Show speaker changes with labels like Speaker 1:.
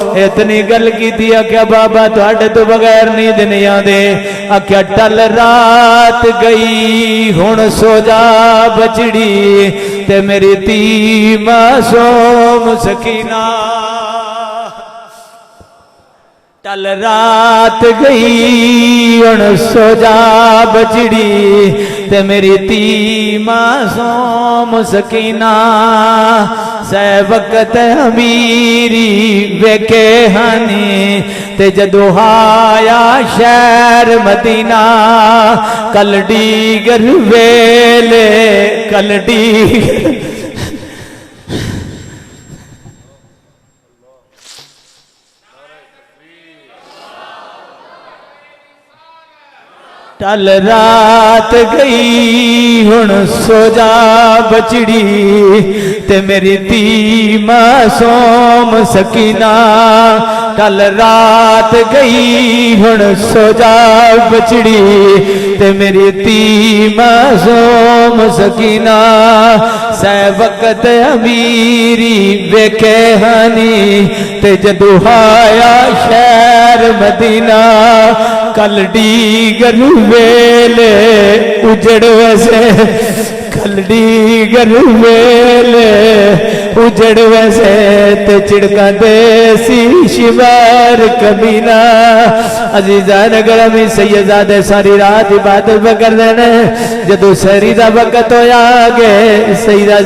Speaker 1: इतनी गल की आख्या बाबा तुहाडे तो बगैर नींद नहीं आते। आख्या टल रात गई हुण सो जा बचड़ी ते मेरी धी मासूम सकीना। टल रात गई हुण सो जा बचड़ी ते मेरी धी मासूम सकीना। सै वक्त अमीरी वेखे हानी ते जदों आया शहर मदीना। कलडी गरवेले कलडी टल रात गई हुण सो जा बचड़ी ते मेरी धी मासूम सकीना। टल रात गई हुण सो जा बचड़ी ते मेरी धी मासूम सकीना। सै वक्त अमीरी वेखे हानी ते जदों आया शहर मदीना। कलडी गरवेले उजड़ वैसे कलडी गरवेले उजड़ वैसे ते चिड़का देसी शिवार कमीना। अजीजा नगर में सैयदादे सारी रात इबादत कर देने जदों सहरी दा वक्त होया गए सैयदा